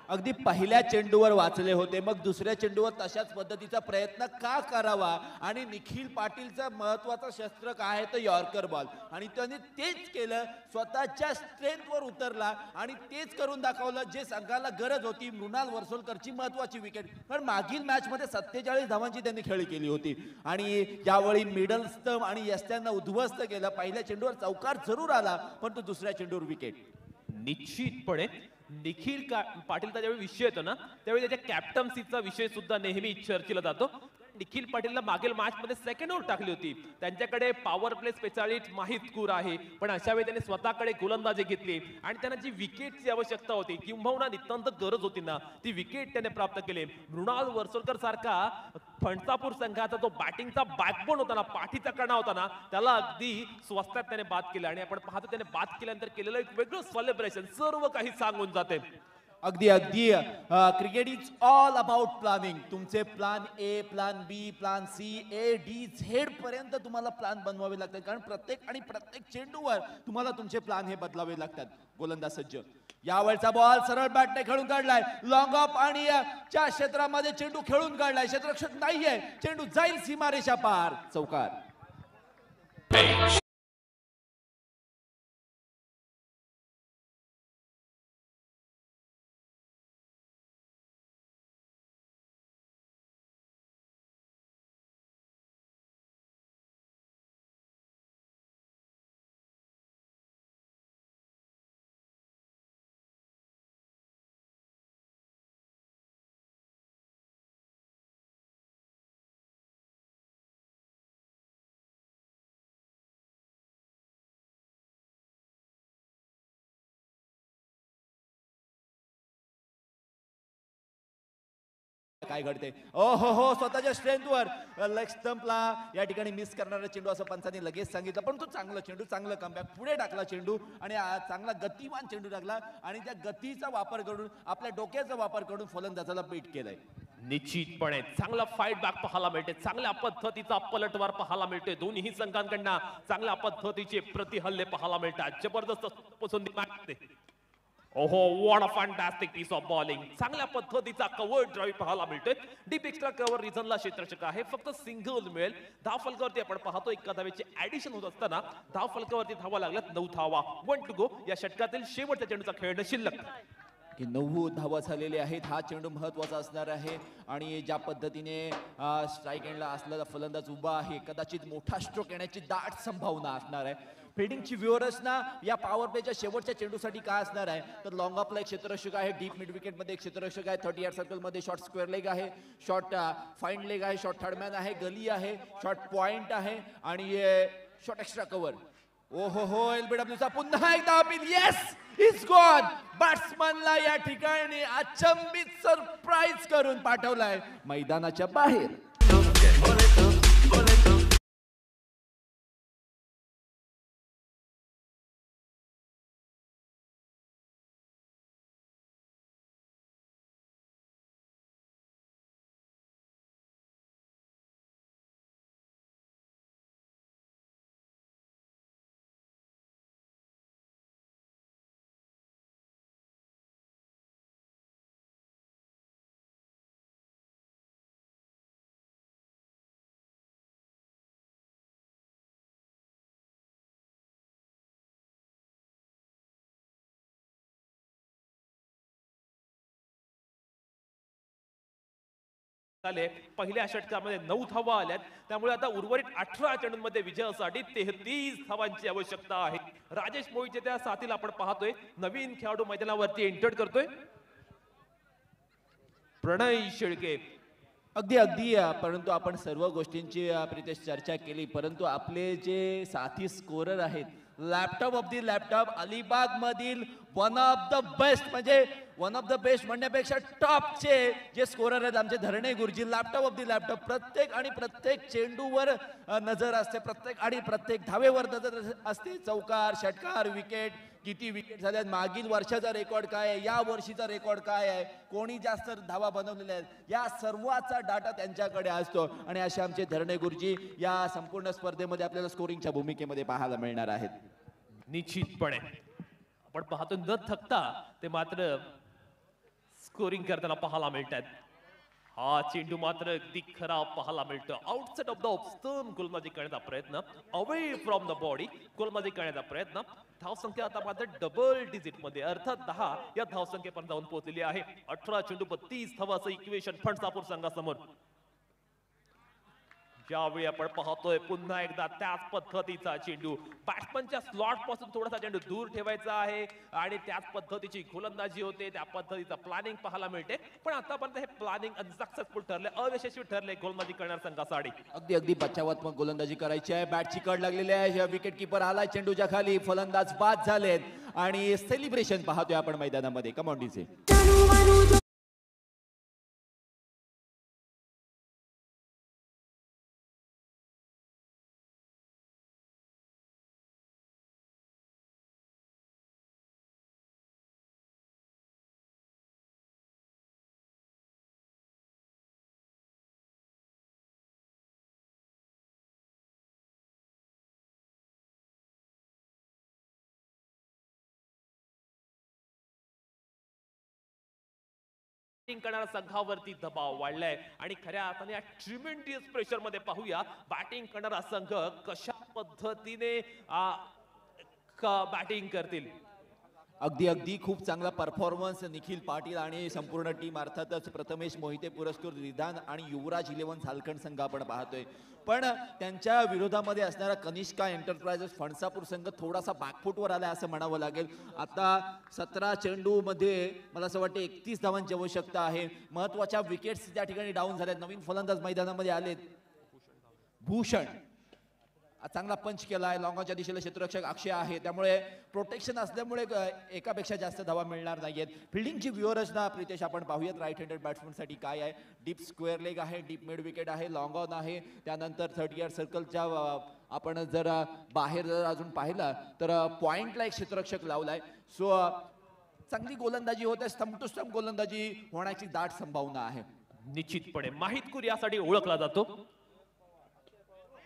अगदी पहिल्या चेंडूवर वाचले होते, मग दुसऱ्या चेंडूवर तशाच पद्धतीचा प्रयत्न का करावा? आणि निखिल पाटीलचं महत्वाचं शस्त्र काय आहे तर यॉर्कर बॉल, आणि त्याने तेच केलं. स्वतःच्या स्ट्रेंथवर उतरला आणि तेच करून दाखवलं जे संघाला गरज होती. मृणाल वर्सोलकरची महत्वाची विकेट, कारण मागील मॅच मध्ये 47 धावांची त्यांनी खेळी केली होती आणि यावेळी मिडल स्टंप आणि यस्त्यांना उद्ध्वस्त केलं. पहिल्या चेंडूवर चौकार जरूर आला, पण तो दुसऱ्या चेंडूवर विकेट. निश्चितपणे निखिल पाटीलचा ज्यावेळी विषय येतो ना, त्यावेळी त्याच्या कॅप्टन्सीचा विषय सुद्धा नेहमी चर्चेला जातो. निखिल पाटीलला मागील मॅच मध्ये सेकंड ओव्हर टाकली होती. त्यांच्याकडे पॉवर प्ले स्पेशालिस्ट माहित कूर आहे, पण अशा वेळी त्यांनी स्वतःकडे गोलंदाजी घेतली आणि त्यांना जी विकेटची आवश्यकता होती किंबहुना नितांत गरज होती ना, ती विकेट त्याने प्राप्त केली. मृणाल वर्सोलकर सारखा फणसापूर संघाचा जो बॅटिंगचा बॅकबोन होता ना, पाठीचा कणा होता ना, त्याला अगदी स्वस्तात त्याने बाद केलं. आणि आपण पाहतो त्याने बाद केल्यानंतर केलेलं एक वेगळं सेलिब्रेशन सर्व काही सांगून जाते. अगदी अगदी cricket is all about planning. तुमचे plan A, plan B, plan C, A, D, Z पर्यंत तुम्हाला प्लॅन बनवावे लागतात, कारण प्रत्येक चेंडूवर तुम्हाला तुमचे प्लॅन हे बदलावे लागतात. गोलंदाज सज्ज. यावेळचा बॉल सरळ बॅटने खेळून काढलाय. लॉंग ऑफ आणि च्या क्षेत्रामध्ये चेंडू खेळून काढलाय. क्षेत्ररक्षक नाहीये. चेंडू जाईल सीमारेषा पार. चौकार. काय घडते. ओ हो स्वतःच्या स्ट्रेंथवर लेग स्टंपला या ठिकाणी मिस करणारा चेंडू असं पंचांनी लगेच सांगितलं. पण तो चांगला चेंडू, चांगलं कमबॅक, पुढे टाकला चेंडू आणि चांगला गतिमान चेंडू टाकला आणि त्या गतीचा वापर करून आपल्या डोक्याचा वापर करून फलंदाजाला बीट केलंय. निश्चितपणे चांगला फाईट बॅक पाहायला मिळते, चांगल्या पद्धतीचा पलटवार पाहायला मिळतोय. दोन्ही संघांकडनं चांगल्या पद्धतीचे प्रतिहल्ले पाहायला मिळतात. जबरदस्त पसंती मागते. ओहो, what a fantastic piece of bowling. चांगल्या पद्धतीचा कव्हर ड्राईव्ह पाहायला मिळतोय. डीप एक्स्ट्रा कव्हर रिझनला क्षेत्ररक्षक आहे, फक्त सिंगल मिळेल. धाव फलकावरती आपण पाहतो एका धावेची ऍडिशन होत असताना धाव फलकावरती धावा लागल्यात 9 धावा. 1 टू गो. या षटकातील शेवटच्या चेंडूचा खेळणं शिल्लक की 9 धावा झालेले आहेत. हा चेंडू महत्वाचा असणार आहे आणि ज्या पद्धतीने स्ट्राईक एंडला असलेला फलंदाज उभा आहे, कदाचित मोठा स्ट्रोक येण्याची दाट संभावना असणार आहे. फिल्डिंगची व्ह्युअरसना या पॉवर प्लेच्या शेवटच्या चेंडूसाठी काय असणार आहे तर लॉंग ऑफला एक क्षेत्ररक्षक आहे, डीप मिड विकेटमध्ये एक क्षेत्ररक्षक आहे, 30 यार्ड सर्कलमध्ये शॉर्ट स्क्वेअर लेग आहे, शॉर्ट फाईन लेग आहे, शॉर्ट थर्डमॅन आहे, गली आहे, शॉर्ट पॉइंट आहे आणि शॉर्ट एक्स्ट्रा कव्हर. ओ हो एलबीडब्ल्यूचा पुन्हा एकदा अपील. Yes, it's gone. बॅट्समनला या ठिकाणी अचंबित सरप्राईज करून पाठवलाय मैदानाच्या बाहेर. झाले. पहिल्या षटकामध्ये 9 धावा आल्यात, त्यामुळे आता उर्वरित 18 चेंडूंमध्ये विजयासाठी 33 धावांची आवश्यकता आहे. राजेश मोहिते त्या साथीला आपण पाहतोय. नवीन खेळाडू मैदानावरती एंटर करतोय प्रणय शेळके. अगदी परंतु आपण सर्व गोष्टींची प्रितेश चर्चा केली, परंतु आपले जे साथी स्कोरर आहेत, laptop of the laptop Alibag मधील वन ऑफ द बेस्ट, म्हणजे वन ऑफ द बेस्ट म्हणण्यापेक्षा टॉपचे जे स्कोरर आहेत आमचे धरणे गुरुजी. Laptop of the laptop. प्रत्येक चेंडूवर नजर असते, प्रत्येक धावेवर नजर असते. चौकार, षटकार, विकेट, किती विकेट झाल्यात, मागील वर्षाचा रेकॉर्ड काय आहे, या वर्षीचा रेकॉर्ड काय आहे, कोणी जास्त धावा बनवलेल्या आहेत, या सर्वाचा डाटा त्यांच्याकडे असतो. आणि असे आमचे धरणे गुरुजी या संपूर्ण स्पर्धेमध्ये आपल्याला स्कोरिंगच्या भूमिकेमध्ये पाहायला मिळणार आहेत. निश्चितपणे आपण पाहतो न थकता ते मात्र स्कोरिंग करताना पाहायला मिळतात. हा चेंडू मात्र अगदी खराब पाहायला मिळतो. Outside of the off stump गोलंदाजी करण्याचा प्रयत्न, अवे फ्रॉम द बॉडी गोलंदाजी करण्याचा प्रयत्न. धावसंख्या आता मात्र डबल डिजिट मध्ये अर्थात 10 या धावसंख्येपर्यंत जाऊन पोहोचलेली आहे. 18 चेंडू 32 धावाचं इक्वेशन फणसापूर संघासमोर. ज्यावेळी आपण पाहतोय पुन्हा एकदा त्याच पद्धतीचा चेंडू, बॅट्समनच्या स्लॉट पासून थोडासा चेंडू दूर ठेवायचा आहे आणि त्याच पद्धतीची गोलंदाजी होते, त्या पद्धतीचा प्लॅनिंग पाहायला मिळते. पण आतापर्यंत हे प्लॅनिंग अनसक्सेसफुल ठरले, अयशस्वी ठरले गोलंदाजी करणार संघासाठी. अगदी बचावात्मक गोलंदाजी करायची आहे. बॅटची कड लागलेली आहे, विकेट किपर आलाय चेंडूच्या खाली, फलंदाज बाद झालेत आणि सेलिब्रेशन पाहतोय आपण मैदानामध्ये. Come on DJ. करणाऱ्या संघावरती दबाव वाढलाय आणि खऱ्या अर्थाने या ट्रिमेंडियस प्रेशर मध्ये पाहूया बॅटिंग करणारा संघ कशा पद्धतीने बॅटिंग करतील. अगदी खूप चांगला परफॉर्मन्स निखिल पाटील आणि संपूर्ण टीम, अर्थातच प्रथमेश मोहिते पुरस्कृत विधान आणि युवराज 11 झारखंड संघ आपण पाहतोय. पण त्यांच्या विरोधामध्ये असणारा कनिष्का एंटरप्राइजेस फणसापूर संघ थोडासा बॅकफुटवर आलाय असं म्हणावं लागेल. आता 17 चेंडू मध्ये मला असं वाटतं 31 धावांची आवश्यकता आहे. महत्वाच्या विकेट्स त्या ठिकाणी डाऊन झाल्यात. नवीन फलंदाज मैदानामध्ये आलेत. भूषण चांगला पंच केलाय. लॉंगॉनच्या दिशेला क्षेत्ररक्षक अक्षय आहे, त्यामुळे प्रोटेक्शन असल्यामुळे एकापेक्षा जास्त धावा मिळणार नाहीयेत. फिल्डिंगची व्यूहरचना प्रितेश आपण पाहूयात. राईट हँडेड बॅट्समनसाठी काय आहे. डीप स्क्वेअर लेग आहे, डीप मिड विकेट आहे, लॉंग ऑन आहे. त्यानंतर 30 यार्ड सर्कलच्या आपण जर बाहेर जर अजून पाहिलं तर पॉइंटला एक क्षेत्ररक्षक लावलाय. सो चांगली गोलंदाजी होते. स्टंप टू स्टंप गोलंदाजी होण्याची दाट संभावना आहे. निश्चितपणे माहितपूर यासाठी ओळखला जातो.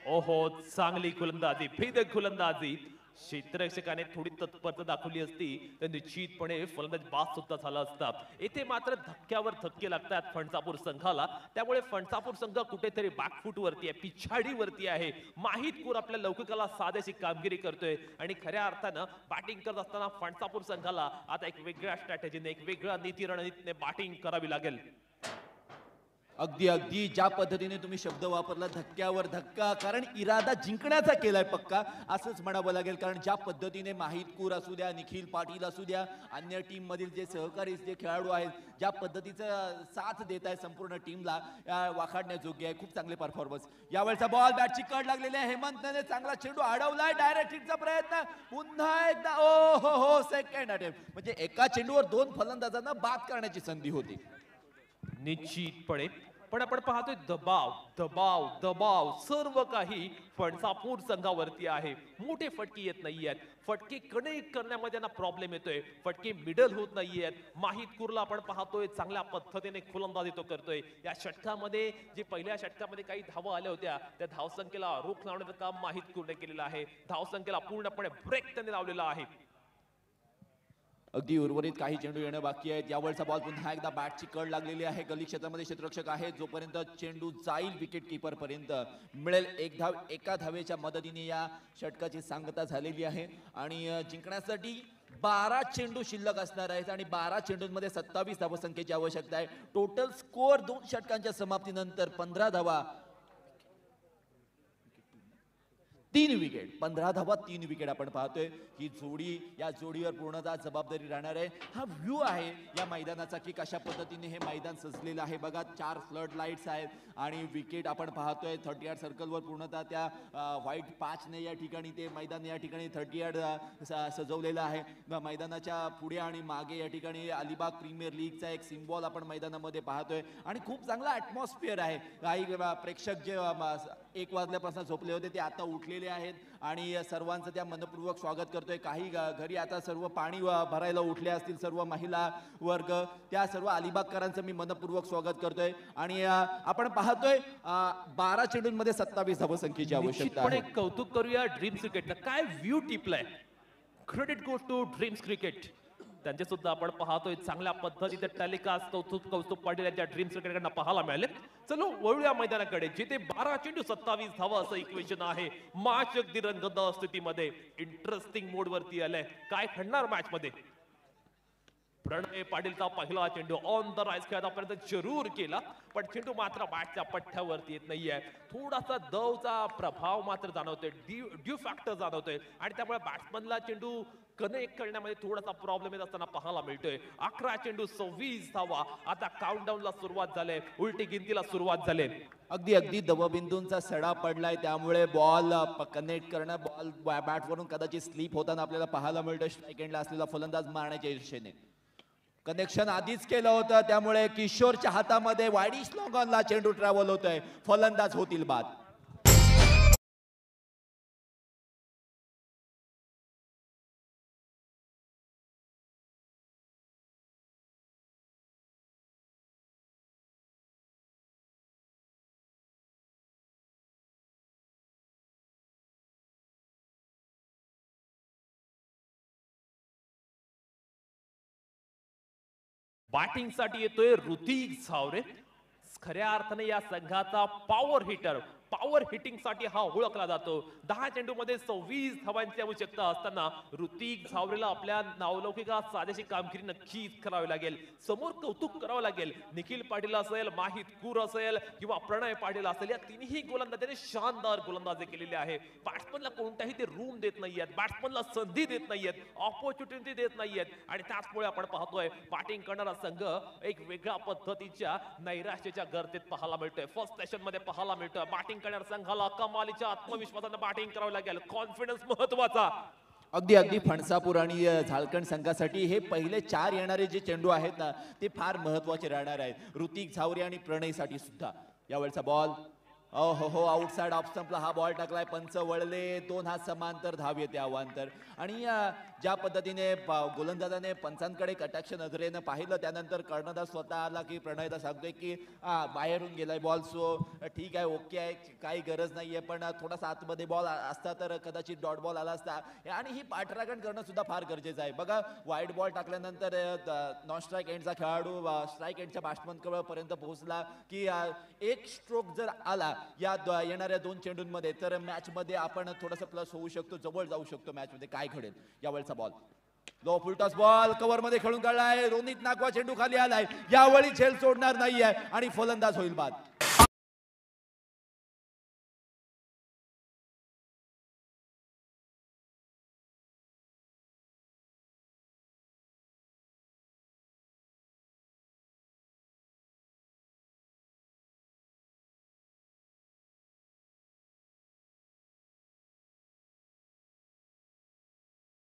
ओहो, चांगली गोलंदाजी, भेदक गोलंदाजी. क्षेत्ररक्षकाने थोडी तत्परता दाखवली असती तर निश्चितपणे फलंदाज बाद सुद्धा झाला असता. येथे मात्र धक्क्यावर धक्के लागतात फणसापूर संघाला. त्यामुळे फणसापूर संघ कुठेतरी बॅकफूट वरती आहे, पिछाडीवरती आहे. माहितपूर आपल्या लौकिकाला साधेशी कामगिरी करतोय आणि खऱ्या अर्थानं बॅटिंग करत असताना फणसापूर संघाला आता एक वेगळ्या स्ट्रॅटेजीने, एक वेगळ्या नीती रणनीतीने बॅटिंग करावी लागेल. अगदी अगदी ज्या पद्धतीने तुम्ही शब्द वापरला, धक्क्यावर धक्का, कारण इरादा जिंकण्याचा केलाय पक्का असंच म्हणावं लागेल. कारण ज्या पद्धतीने माहितपूर असू द्या, निखिल पाटील असू द्या, अन्य टीम मधील जे सहकारी जे खेळाडू आहेत, ज्या पद्धतीचं साथ देत आहे संपूर्ण टीमला, वाखाडण्याजोग्य आहे. खूप चांगले परफॉर्मन्स. यावेळचा बॉल बॅटची कड लागलेली आहे. हेमंतने चांगला चेंडू अडवलाय. डायरेक्ट हिटचा प्रयत्न पुन्हा एकदा. ओ हो, सेकंड अटेम्प्ट. म्हणजे एका चेंडूवर 2 फलंदाजांना बाद करण्याची संधी होती. निश्चितपणे. पण आपण पाहतोय दबाव दबाव दबाव सर्व काही फणसापूर संघावरती आहे. मोठे फटके येत नाहीयेत. फटके कनेक्ट करण्यामध्ये ना प्रॉब्लेम येतोय. फटके मिडल होत नाहीयेत. माहितपूरला आपण पाहतोय चांगल्या पद्धतीने फलंदाजी तो करतोय. या षटकामध्ये जे पहिल्या षटकामध्ये काही धावा आल्या होत्या, त्या धावसंख्येला रोख लावण्याचं काम माहितपूरने केलेलं आहे. धावसंख्येला पूर्णपणे ब्रेक त्यांनी लावलेला आहे. अगदी उर्वरित काही चेंडू येणं बाकी आहेत. यावरचा बॉल पुन्हा एकदा बॅटची कड लागलेली आहे. गली क्षेत्रामध्ये क्षेत्ररक्षक आहे. जोपर्यंत चेंडू जाईल विकेट किपर पर्यंत मिळेल एक धाव. एका धावेच्या मदतीने या षटकाची सांगता झालेली आहे आणि जिंकण्यासाठी 12 चेंडू शिल्लक असणार आहेत आणि 12 चेंडूंमध्ये 27 धावसंख्येची आवश्यकता आहे. टोटल स्कोअर 2 षटकांच्या समाप्तीनंतर 15 धावा, 3 विकेट. 15 धावा 3 विकेट आपण पाहतोय. ही जोडी, या जोडीवर पूर्णतः जबाबदारी राहणार आहे. हा व्ह्यू आहे या मैदानाचा की कशा पद्धतीने हे मैदान सजलेलं आहे. बघा, 4 फ्लड लाईट्स आहेत आणि विकेट आपण पाहतोय 30 यार्ड सर्कलवर पूर्णतः त्या व्हाईट पाचने या ठिकाणी ते मैदान या ठिकाणी 30 यार्ड सजवलेलं आहे. मैदानाच्या पुढे आणि मागे या ठिकाणी अलिबाग प्रीमियर लीगचा एक सिम्बॉल आपण मैदानामध्ये पाहतोय आणि खूप चांगला ॲटमॉस्फिअर आहे. काही प्रेक्षक जे 1 वाजल्यापासून झोपले होते ते आता उठलेले आहेत आणि सर्वांचं त्या मनपूर्वक स्वागत करतोय. काही घरी आता सर्व पाणी भरायला उठले असतील, सर्व महिला वर्ग, त्या सर्व अलिबागकरांचं मी मनपूर्वक स्वागत करतोय. आणि आपण पाहतोय 12 चेंडूंमध्ये 27 धावसंख्येची आवश्यकता आहे. निश्चितपणे कौतुक करूया ड्रीम्स क्रिकेटला. काय व्ह्यू टिपलाय. Credit goes to dreams cricket. त्यांचे सुद्धा आपण पाहतोय चांगल्या पद्धतीने टॅलिकास्ट कौस्तुभ पाटील यांच्या ड्रीम्स क्रिकेटकडनं पाहायला मिळाले. चलो वळूया मैदानाकडे, जिथे 12 चेंडू 27 धावा असं इक्वेशन आहे. मॅच अगदी रंगत स्थितीमध्ये इंटरेस्टिंग मोड वरती आलंय. काय घडणार मॅच मध्ये. प्रणय पाटीलचा पहिला चेंडू ऑन द राईज खेळापर्यंत जरूर केला, पण चेंडू मात्र बॅटच्या पठ्ठ्यावरती येत नाहीये. थोडासा दवचा प्रभाव मात्र जाणवतोय, ड्यू फॅक्टर जाणवतोय आणि त्यामुळे बॅट्समनला चेंडू कनेक्ट करण्यामध्ये थोडासा प्रॉब्लेम येत असताना पाहायला मिळतोय. 11 चेंडू 26 धावा. आता काउंटडाऊनला सुरुवात झाली, उलटी गिनतीला सुरुवात झाली. अगदी अगदी दवबिंदूंचा सडा पडलाय, त्यामुळे बॉल कनेक्ट करणं, बॉल बॅटवरून कदाचित स्लिप होताना आपल्याला पाहायला मिळतं. स्ट्राईक एंडला असलेला फलंदाज मारण्याच्या इच्छेने कनेक्शन आधीच केलं होतं, त्यामुळे किशोरच्या हातामध्ये वाईडिश लॉंग ऑनला चेंडू ट्रॅव्हल होतोय. फलंदाज होतील बाद. बॅटिंग साठी येतोय ऋतिक झावरे. खऱ्या अर्थाने या संघाचा पॉवर हिटर, पॉवर हिटिंग साठी हा ओळखला जातो. 10 चेंडू मध्ये 26 धावांची आवश्यकता असताना ऋतिक झावरेला आपल्या नावलौकिका साजेशी कामगिरी नक्कीच करावी लागेल. समोर कौतुक करावं लागेल. निखिल पाटील असेल, माहित कूर असेल किंवा प्रणय पाटील असेल, या तिन्ही गोलंदाजांनी शानदार गोलंदाजी केलेली आहे. बॅट्समनला कोणताही ते रूम देत नाहीयेत, बॅट्समनला संधी देत नाहीयेत, ऑपॉर्च्युनिटी देत नाहीयेत आणि त्याचमुळे आपण पाहतोय बॅटिंग करणारा संघ एक वेगळ्या पद्धतीच्या नैराश्याच्या गर्दीत पाहायला मिळतोय. फर्स्ट सेशन मध्ये पाहायला मिळतोय बॅटिंग करणाऱ्या संघाला कमालीच्या आत्मविश्वासाने बॅटिंग करावं लागेल. कॉन्फिडन्स महत्वाचा. अगदी अगदी फणसापूर आणि झारखंड संघासाठी हे पहिले 4 येणारे जे चेंडू आहेत ना ते फार महत्वाचे राहणार आहेत. ऋतिक झावरे आणि प्रणयसाठी सुद्धा. यावेळचा बॉल हो आउटसाइड ऑफ स्टंपला हा बॉल टाकलाय. पंच वळले, 2 हात समांतर, धाव येते अवांतर. आणि ज्या पद्धतीने गोलंदाजाने पंचांकडे कटाक्ष नजरेनं पाहिलं त्यानंतर कर्णधार स्वतः आला की प्रणयदा सांगतोय की बाहेरून गेलाय बॉल, सो ठीक आहे, ओके आहे, काही गरज नाहीये, पण थोडासा आतमध्ये बॉल असता तर कदाचित डॉट बॉल आला असता. आणि ही पाठराखण करणं सुद्धा फार गरजेचं आहे. बघा वाईड बॉल टाकल्यानंतर नॉन स्ट्राईक एंडचा खेळाडू स्ट्राईक एंडच्या बॅट्समन पर्यंत पोहोचला की एक स्ट्रोक जर आला या येणाऱ्या 2 चेंडूंमध्ये तर मॅच मध्ये आपण थोडंसं प्लस होऊ शकतो, जवळ जाऊ शकतो मॅच मध्ये. काय घडेल यावेळचा ball, low full toss ball cover मध्ये खेळून काढलाय. रोनित नागवा चेंडू खाली आलाय. यावेळी झेल सोडणार नाहीये आणि फलंदाज होईल बाद.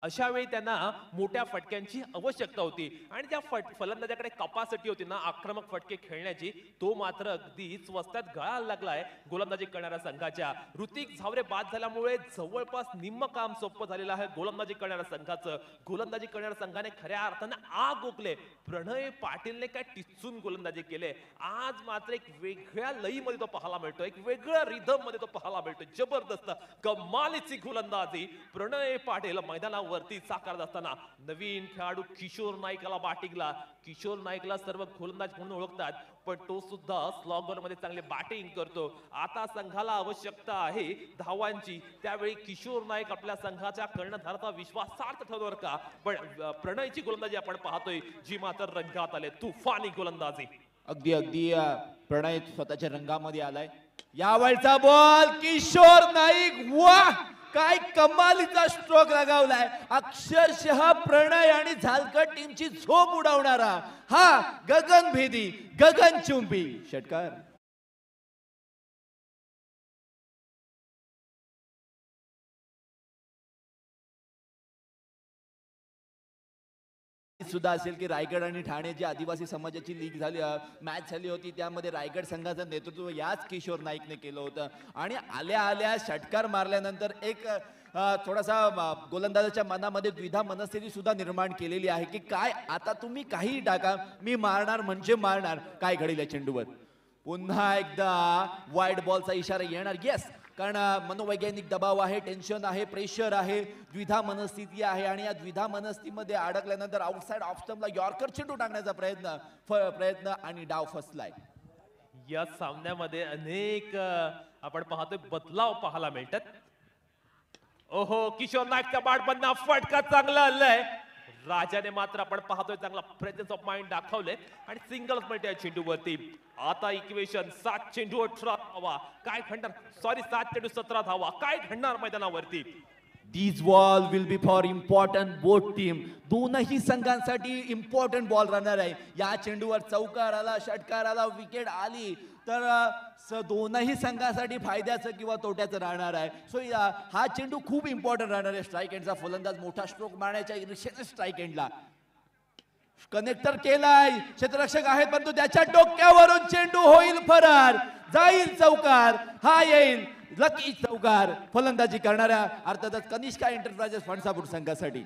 अशा वेळी त्यांना मोठ्या फटक्यांची आवश्यकता होती आणि त्या फलंदाजाकडे कपॅसिटी होती ना आक्रमक फटके खेळण्याची. तो मात्र अगदी स्वस्तात गळायला लागलाय गोलंदाजी करणाऱ्या संघाच्या. ऋतिक झावरे बाद झाल्यामुळे जवळपास निम्म काम सोपं झालेलं आहे गोलंदाजी करणाऱ्या संघाचं. गोलंदाजी करणाऱ्या संघाने खऱ्या अर्थाने आग ओकले. प्रणय पाटीलने काय टिचून गोलंदाजी केले. आज मात्र एक वेगळ्या लईमध्ये तो पाहायला मिळतो, एक वेगळ्या रिदम मध्ये तो पाहायला मिळतो. जबरदस्त कमालीची गोलंदाजी प्रणय पाटील मैदानावर वरती साकारत असताना. नवीन खेळाडू किशोर नाईकला बॅटिंगला. किशोर नाईकला सर्व गोलंदाज म्हणून ओळखतात, पण तो सुद्धा स्लॉगर मध्ये चांगले बॅटिंग करतो. आता संघाला आवश्यकता आहे धावांची, त्यावेळी किशोर नाईक आपल्या संघाच्या कर्णधाराचा विश्वास सार्थ ठरवणार का? पण प्रणयची गोलंदाजी आपण पाहतोय जी मात्र रंगात आले. तुफानी गोलंदाजी. अगदी अगदी प्रणय स्वतःच्या रंगामध्ये आलाय. यावेळचा बॉल किशोर नाईक, वाह काय कमालीचा स्ट्रोक लगावलाय. अक्षरशः प्रणय आणि झारखंड टीमची झोप उडवणारा हा गगनभेदी गगनचुंबी षटकार. सुद्धा असेल की रायगड आणि ठाणे जी आदिवासी समाजाची लीग झाली मॅच झाली होती त्यामध्ये रायगड संघाचं नेतृत्व याच किशोर नाईकने केलं होतं. आणि आल्या आल्या षटकार मारल्यानंतर एक थोडासा गोलंदाजाच्या मनामध्ये द्विधा मनस्थिती सुद्धा निर्माण केलेली आहे की काय आता तुम्ही काही टाका, मी मारणार म्हणजे मारणार. काय घडेल या चेंडूवर. पुन्हा एकदा वाईड बॉलचा इशारा येणार. येस, कारण मनोवैज्ञानिक दबाव आहे, टेन्शन आहे, प्रेशर आहे, द्विधा मनस्थिती आहे. आणि या द्विधा मनस्थितीमध्ये अडकल्यानंतर आउटसाइड ऑफ स्टंपला यॉर्कर चेंडू टाकण्याचा प्रयत्न आणि डाव फसलाय. या सामन्यामध्ये अनेक आपण पाहतोय बदलाव पाहायला मिळतात. ओहो, किशोर नाईकच्या बॅटमधनं फटका चांगला आलाय. राजाने मात्र आपण पाहतोय चांगला प्रेझेन्स ऑफ माइंड दाखवले आणि सिंगल्स मिळते या चेंडूवरती. आता इक्वेशन 7 चेंडू 18 धावा. काय घडणार? सॉरी 7 चेंडू 17 धावा. काय घडणार मैदानावरती? These ball will be for important both team. दोनही संघांसाठी इम्पॉर्टंट बॉल राहणार आहे. या चेंडूवर चौकार आला, षटकार आला, विकेट आली तर दोनही संघासाठी फायद्याचं किंवा तोट्याचं राहणार आहे. सो हा चेंडू खूप इम्पॉर्टंट राहणार आहे. स्ट्राईक एंडचा फलंदाज मोठा स्ट्रोक मारण्याच्या इर्षेने स्ट्राईक एंडला कनेक्टर केलाय. क्षेत्ररक्षक आहेत परंतु त्याच्या डोक्यावरून चेंडू होईल फरार, जाईल चौकार, हा येईल लकी चौकार. फलंदाजी करणाऱ्या अर्थातच कनिष्का एंटरप्राइजेस फणसापूर संघासाठी.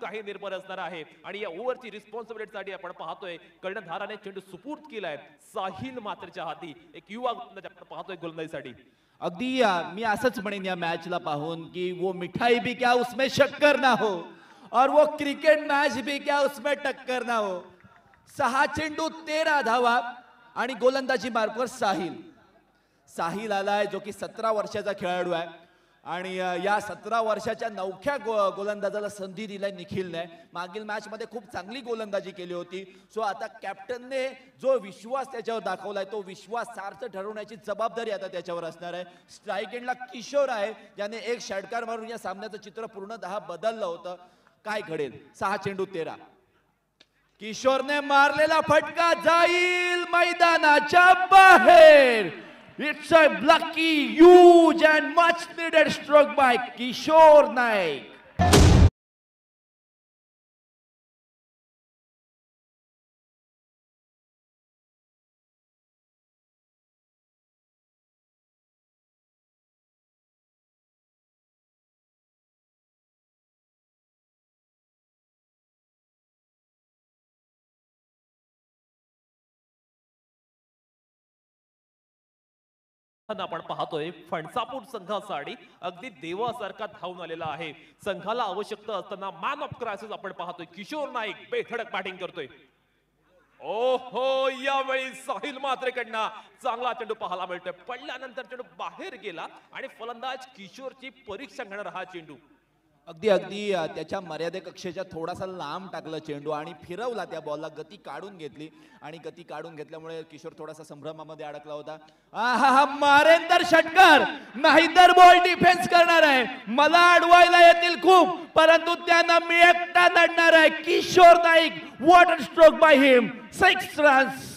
काही निर्भर असणार आहे. आणि या ओव्हरची रिस्पॉन्सिबिलिटीसाठी आपण पाहतोय कर्णधाराने चेंडू सुपूर्द केलाय साहिल मात्रच्या हाती. एक युवा गोलंदाज आपण पाहतोय गोलंदाजीसाठी. अगदी मी असंच म्हणेन या मॅचला पाहून की वो मिठाई भी क्या उसमें शक्कर ना हो और वो क्रिकेट मैच भी क्या उसमें टक्कर ना हो. 6 चेंडू 13 धावा आणि गोलंदाजी मार्कवर साहिल आलाय जो की 17 वर्षाचा खेळाडू आहे आणि या 17 वर्षाच्या नवख्या गोलंदाजाला संधी दिलाय निखिलने. मागील मॅच मध्ये खूप चांगली गोलंदाजी केली होती. सो आता कॅप्टनने जो विश्वास त्याच्यावर दाखवलाय तो विश्वास सार्थ ठरवण्याची जबाबदारी आता त्याच्यावर असणार आहे. स्ट्राईक एंडला किशोर आहे ज्याने एक षटकार मारून या सामन्याचं चित्र पूर्णतः बदललं होतं. काय घडेल? 6 चेंडू 13. किशोरने मारलेला फटका जाईल मैदानाच्या बाहेर. It's a lucky, huge and much needed stroke by Kishore Naik. आपण पाहतोय फणसापूर संघासाठी अगदी देवासारखा धावून आलेला आहे. संघाला आवश्यकता असताना मॅन ऑफ क्रायसिस आपण पाहतोय किशोर नाईक बेधडक बॅटिंग करतोय. ओहो, यावेळी साहिल मात्रेकडनं चांगला चेंडू पाहायला मिळतोय. पडल्यानंतर चेंडू बाहेर गेला आणि फलंदाज किशोरची परीक्षा घेणार हा चेंडू. अगदी त्याच्या मर्यादे कक्षेच्या थोडासा लांब टाकला चेंडू आणि फिरवला त्या बॉलला. गती काढून घेतली आणि गती काढून घेतल्यामुळे किशोर थोडासा संभ्रमामध्ये अडकला होता. मारेन तर षटकार नाहीतर बॉल डिफेन्स करणार आहे. मला अडवायला येतील खूप परंतु त्यांना मी एकटा लढणार आहे. Kishore Naik water stroke by him 6 runs.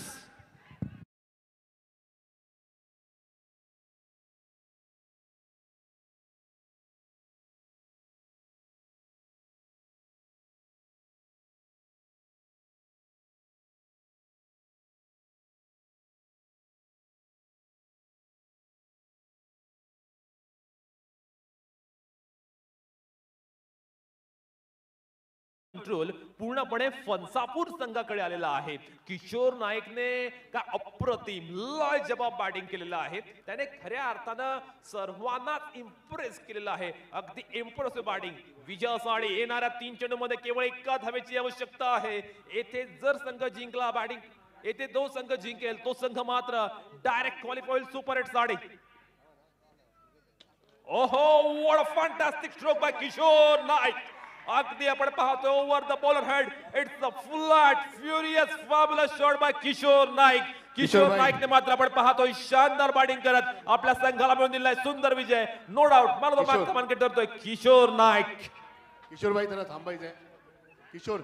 Control पूर्णपणे फणसापूर संघाकडे आलेला आहे. किशोर नाईकने का अप्रतिम लाजवाब बॅटिंग केलेला आहे. त्याने खऱ्या अर्थानं सर्वांनाच इम्प्रेस केलेला आहे. अगदी इम्प्रेसिव्ह बॅटिंग. विजयासाठी येणाऱ्या 3 चेंडूमध्ये केवळ 1 धावेची आवश्यकता आहे. येथे जर संघ जिंकला बॅटिंग येथे 2 संघ जिंकेल तो संघ मात्र डायरेक्ट क्वालिफाय होईल सुपर 8 साठी. ओहो, what a fantastic stroke by Kishore Naik. अगदी आपण पाहतो over the bowler head. It's a flat furious fabulous shot by Kishore Naik. Kishore नाईकने मात्र आपण पाहतोय शानदार बॅटिंग करत आपल्या संघाला मिळवून दिलाय सुंदर विजय. No doubt man of the match मानके ठरतोय किशोर नाईक. किशोर भाई त्यांना थांबायचंय. किशोर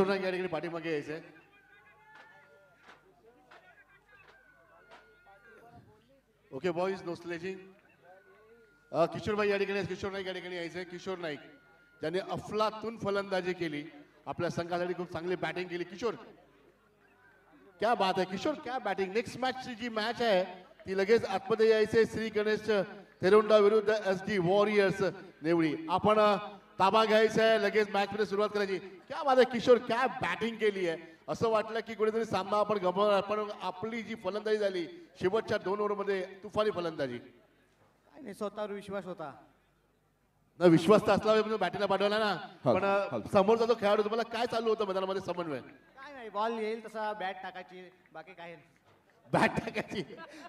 नाईक या ठिकाणी पाठीमागे यायचंय. Okay boys, no sledging. Kishore भाई या ठिकाणी, किशोर नाईक या ठिकाणी यायचंय. किशोर नाईक ज्याने अफलातून फलंदाजी केली, आपल्या संघासाठी खूप चांगली बॅटिंग केली. किशोर क्या बात आहे किशोर, क्या बॅटिंग. नेक्स्ट मॅचची जी मॅच आहे ती लगेच आतमध्ये यायचंय. श्री गणेश थेरोंडा विरुद्ध SD वॉरियर्स नेवळी. आपण ताबा घ्यायचा आहे, लगेच मॅच मध्ये सुरुवात करायची. क्या बात आहे किशोर, क्या बॅटिंग केली आहे. असं वाटलं की कुठेतरी सामना आपण गमावणार, पण आपली जी फलंदाजी झाली शेवटच्या 2 ओव्हरमध्ये तुफानी फलंदाजी. नाही, स्वतःवर विश्वास होता. ना विश्वास तर असला पाहिजे बॅटिंगला पाठवला ना. पण समोरचा जो खेळाडू तुम्हाला काय चालू होतं मैदानामध्ये समन्वय? काय नाही, बॉल येईल तसा बॅट टाकायची, बाकी काय बॅट टाकायची.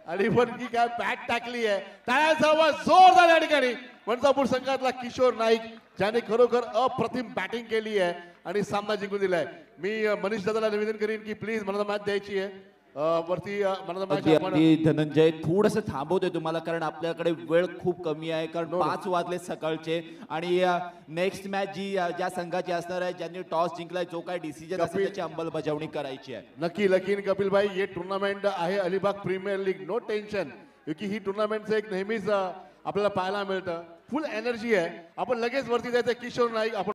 आणि पण की काय बॅट टाकली आहे. टाळ्यांचा आवाज जोरदार या ठिकाणी फणसापूर संघातला किशोर नाईक ज्याने खरोखर अप्रतिम बॅटिंग केली आहे आणि सामना जिंकून दिलाय. मी मनीष दादाला निवेदन करीन की प्लीज मला मॅच द्यायची आहे. वरती धनंजय थोडंसं थांबवतोय तुम्हाला कारण आपल्याकडे वेळ खूप कमी आहे. कारण 5 वाजले सकाळचे आणि नेक्स्ट मॅच जी ज्या संघाची असणार आहे ज्यांनी टॉस जिंकलाय जो काय डिसिजन असेल त्याची अंमलबजावणी करायची आहे. नक्की लकीन कपिल भाई, ये टूर्नामेंट आहे Alibag premier league. No tension, क्योंकि ही टूर्नामेंटचं एक नेहमीच आपल्याला पाहायला मिळतं. फुल एनर्जी आहे. आपण लगेच वरती जायचं. किशोर नाईक आपण